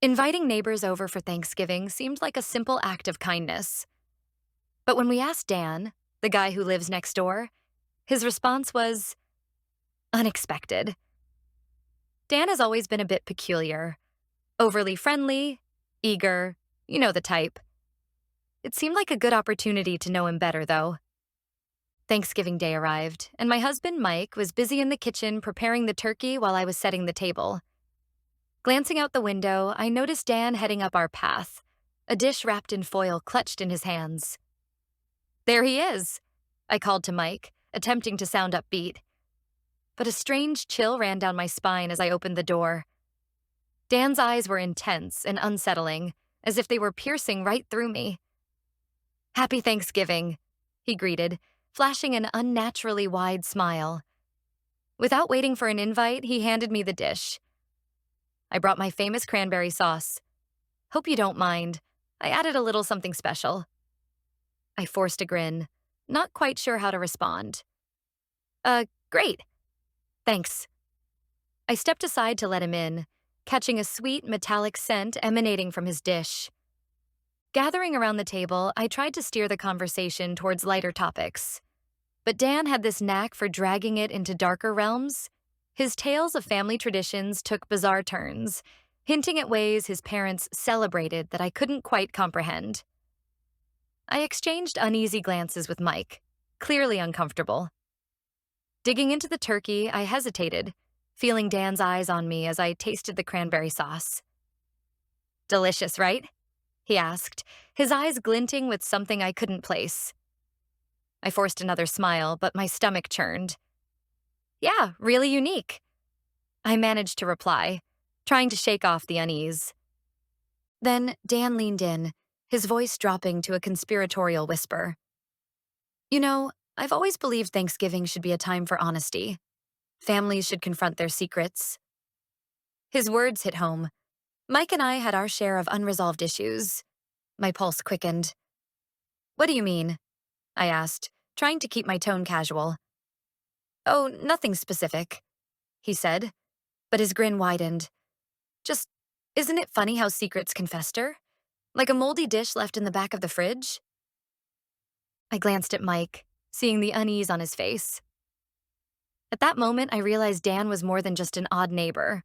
Inviting neighbors over for Thanksgiving seemed like a simple act of kindness. But when we asked Dan, the guy who lives next door, his response was unexpected. Dan has always been a bit peculiar, overly friendly, eager, you know the type. It seemed like a good opportunity to know him better, though. Thanksgiving Day arrived, and my husband, Mike, was busy in the kitchen preparing the turkey while I was setting the table. Glancing out the window, I noticed Dan heading up our path, a dish wrapped in foil clutched in his hands. There he is, I called to Mike, attempting to sound upbeat. But a strange chill ran down my spine as I opened the door. Dan's eyes were intense and unsettling, as if they were piercing right through me. Happy Thanksgiving, he greeted, flashing an unnaturally wide smile. Without waiting for an invite, he handed me the dish. I brought my famous cranberry sauce. Hope you don't mind. I added a little something special. I forced a grin, not quite sure how to respond. Great. Thanks. I stepped aside to let him in, catching a sweet, metallic scent emanating from his dish. Gathering around the table, I tried to steer the conversation towards lighter topics. But Dan had this knack for dragging it into darker realms. His tales of family traditions took bizarre turns, hinting at ways his parents celebrated that I couldn't quite comprehend. I exchanged uneasy glances with Mike, clearly uncomfortable. Digging into the turkey, I hesitated, feeling Dan's eyes on me as I tasted the cranberry sauce. Delicious, right? He asked, his eyes glinting with something I couldn't place. I forced another smile, but my stomach churned. Yeah, really unique. I managed to reply, trying to shake off the unease. Then Dan leaned in, his voice dropping to a conspiratorial whisper. You know, I've always believed Thanksgiving should be a time for honesty. Families should confront their secrets. His words hit home. Mike and I had our share of unresolved issues. My pulse quickened. What do you mean? I asked, trying to keep my tone casual. Oh, nothing specific, he said, but his grin widened. Just, isn't it funny how secrets can fester? Like a moldy dish left in the back of the fridge? I glanced at Mike, seeing the unease on his face. At that moment, I realized Dan was more than just an odd neighbor.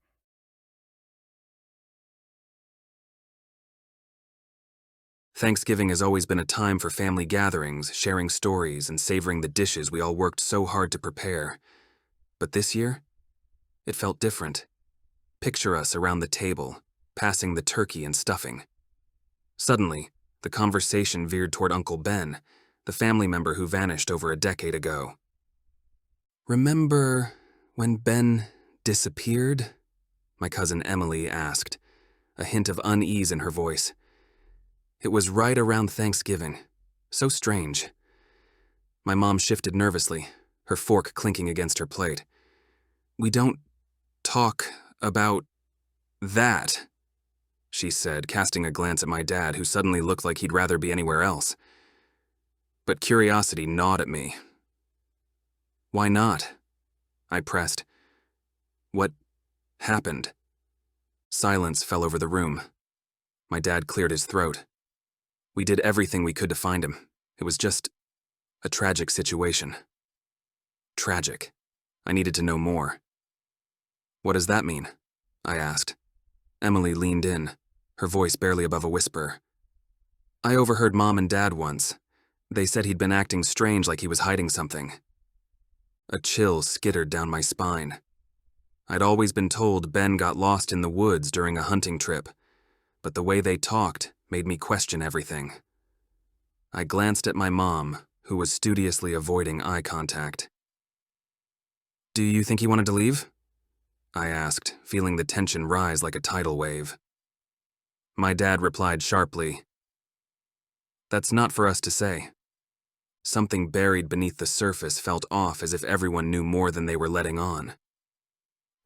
Thanksgiving has always been a time for family gatherings, sharing stories, and savoring the dishes we all worked so hard to prepare. But this year, it felt different. Picture us around the table, passing the turkey and stuffing. Suddenly, the conversation veered toward Uncle Ben, the family member who vanished over a decade ago. Remember when Ben disappeared? My cousin Emily asked, a hint of unease in her voice. It was right around Thanksgiving. So strange. My mom shifted nervously, her fork clinking against her plate. We don't talk about that, she said, casting a glance at my dad, who suddenly looked like he'd rather be anywhere else. But curiosity gnawed at me. Why not? I pressed. What happened? Silence fell over the room. My dad cleared his throat. We did everything we could to find him. It was just a tragic situation. Tragic. I needed to know more. What does that mean? I asked. Emily leaned in, her voice barely above a whisper. I overheard Mom and Dad once. They said he'd been acting strange, like he was hiding something. A chill skittered down my spine. I'd always been told Ben got lost in the woods during a hunting trip, but the way they talked made me question everything. I glanced at my mom, who was studiously avoiding eye contact. Do you think he wanted to leave? I asked, feeling the tension rise like a tidal wave. My dad replied sharply, That's not for us to say. Something buried beneath the surface felt off, as if everyone knew more than they were letting on.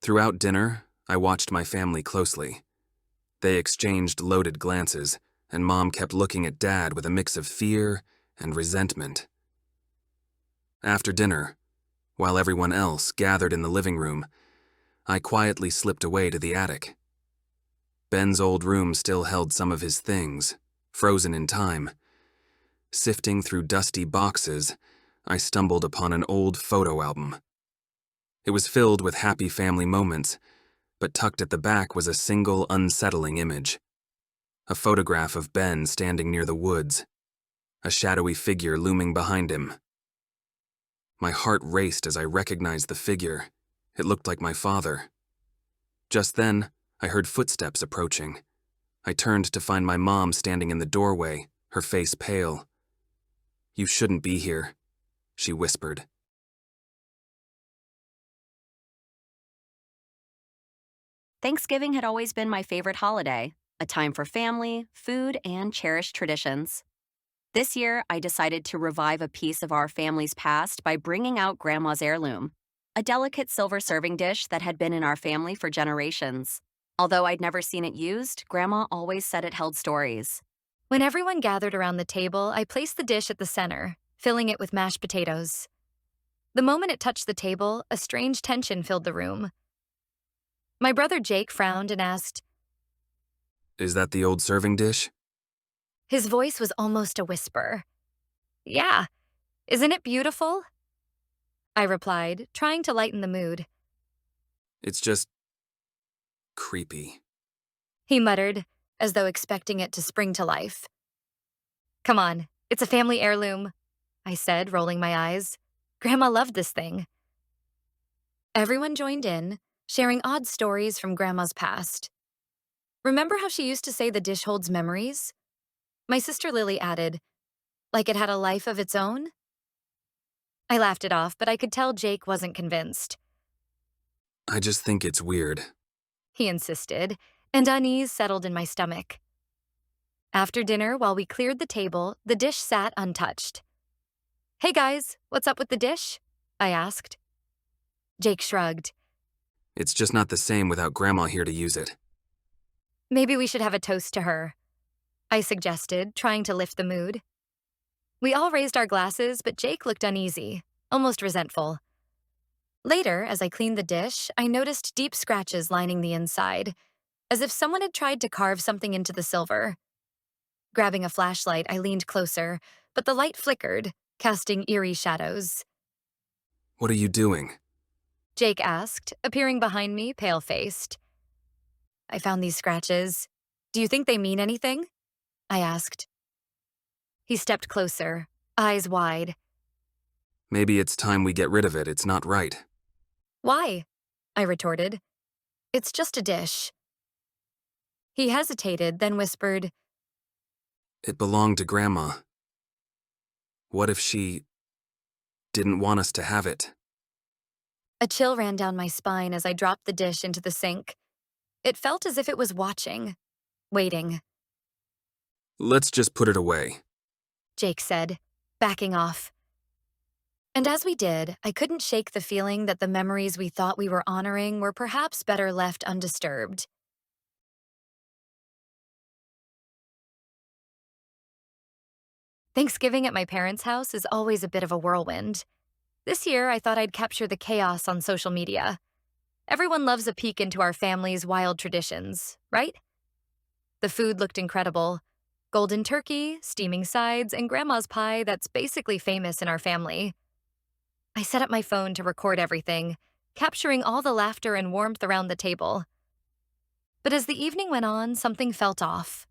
Throughout dinner, I watched my family closely. They exchanged loaded glances, and Mom kept looking at Dad with a mix of fear and resentment. After dinner, while everyone else gathered in the living room, I quietly slipped away to the attic. Ben's old room still held some of his things, frozen in time. Sifting through dusty boxes, I stumbled upon an old photo album. It was filled with happy family moments, but tucked at the back was a single unsettling image. A photograph of Ben standing near the woods, a shadowy figure looming behind him. My heart raced as I recognized the figure. It looked like my father. Just then, I heard footsteps approaching. I turned to find my mom standing in the doorway, her face pale. "You shouldn't be here," she whispered. Thanksgiving had always been my favorite holiday, a time for family, food, and cherished traditions. This year, I decided to revive a piece of our family's past by bringing out Grandma's heirloom, a delicate silver serving dish that had been in our family for generations. Although I'd never seen it used, Grandma always said it held stories. When everyone gathered around the table, I placed the dish at the center, filling it with mashed potatoes. The moment it touched the table, a strange tension filled the room. My brother Jake frowned and asked, "Is that the old serving dish?" his voice was almost a whisper. "Yeah, isn't it beautiful?" I replied, trying to lighten the mood. "It's just creepy." He muttered, as though expecting it to spring to life. "Come on, it's a family heirloom," I said, rolling my eyes. Grandma loved this thing. Everyone joined in, sharing odd stories from Grandma's past. "Remember how she used to say the dish holds memories?" My sister Lily added, "Like it had a life of its own?" I laughed it off, but I could tell Jake wasn't convinced. "I just think it's weird." He insisted, and unease settled in my stomach. After dinner, while we cleared the table, the dish sat untouched. "Hey guys, what's up with the dish?" I asked. Jake shrugged. "It's just not the same without Grandma here to use it." "Maybe we should have a toast to her," I suggested, trying to lift the mood. We all raised our glasses, but Jake looked uneasy, almost resentful. Later, as I cleaned the dish, I noticed deep scratches lining the inside, as if someone had tried to carve something into the silver. Grabbing a flashlight, I leaned closer, but the light flickered, casting eerie shadows. "What are you doing?" Jake asked, appearing behind me, pale-faced. "I found these scratches. Do you think they mean anything?" I asked. He stepped closer, eyes wide. "Maybe it's time we get rid of it. It's not right." "Why?" I retorted. "It's just a dish." He hesitated, then whispered, "It belonged to Grandma. What if she didn't want us to have it?" A chill ran down my spine as I dropped the dish into the sink. It felt as if it was watching, waiting. "Let's just put it away." Jake said, backing off. And as we did, I couldn't shake the feeling that the memories we thought we were honoring were perhaps better left undisturbed. Thanksgiving at my parents' house is always a bit of a whirlwind. This year, I thought I'd capture the chaos on social media. Everyone loves a peek into our family's wild traditions, right? The food looked incredible. Golden turkey, steaming sides, and Grandma's pie that's basically famous in our family. I set up my phone to record everything, capturing all the laughter and warmth around the table. But as the evening went on, something felt off.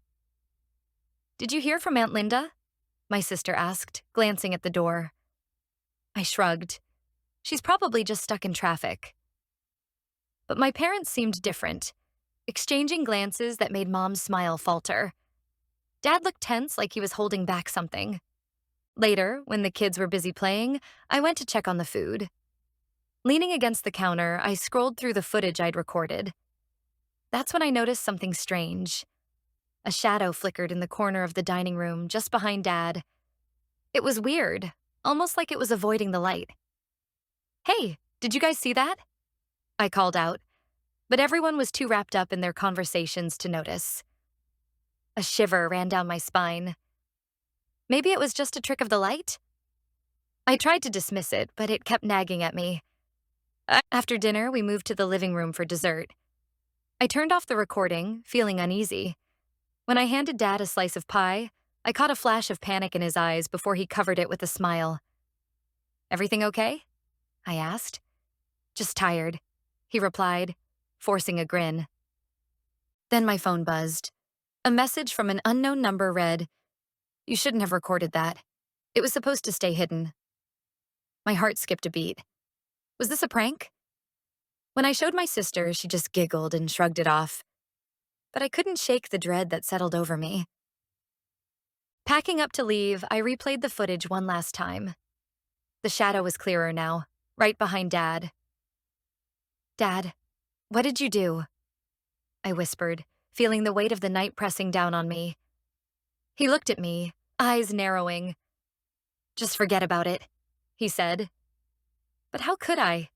"Did you hear from Aunt Linda?" my sister asked, glancing at the door. I shrugged. She's probably just stuck in traffic. But my parents seemed different, exchanging glances that made Mom's smile falter. Dad looked tense, like he was holding back something. Later, when the kids were busy playing, I went to check on the food. Leaning against the counter, I scrolled through the footage I'd recorded. That's when I noticed something strange. A shadow flickered in the corner of the dining room, just behind Dad. It was weird, almost like it was avoiding the light. "Hey, did you guys see that?" I called out, but everyone was too wrapped up in their conversations to notice. A shiver ran down my spine. Maybe it was just a trick of the light? I tried to dismiss it, but it kept nagging at me. After dinner, we moved to the living room for dessert. I turned off the recording, feeling uneasy. When I handed Dad a slice of pie, I caught a flash of panic in his eyes before he covered it with a smile. "Everything okay?" I asked. "Just tired," he replied, forcing a grin. Then my phone buzzed. A message from an unknown number read, "You shouldn't have recorded that. It was supposed to stay hidden." My heart skipped a beat. Was this a prank? When I showed my sister, she just giggled and shrugged it off. But I couldn't shake the dread that settled over me. Packing up to leave, I replayed the footage one last time. The shadow was clearer now, right behind Dad. "Dad, what did you do?" I whispered, feeling the weight of the night pressing down on me. He looked at me, eyes narrowing. "Just forget about it," he said. But how could I?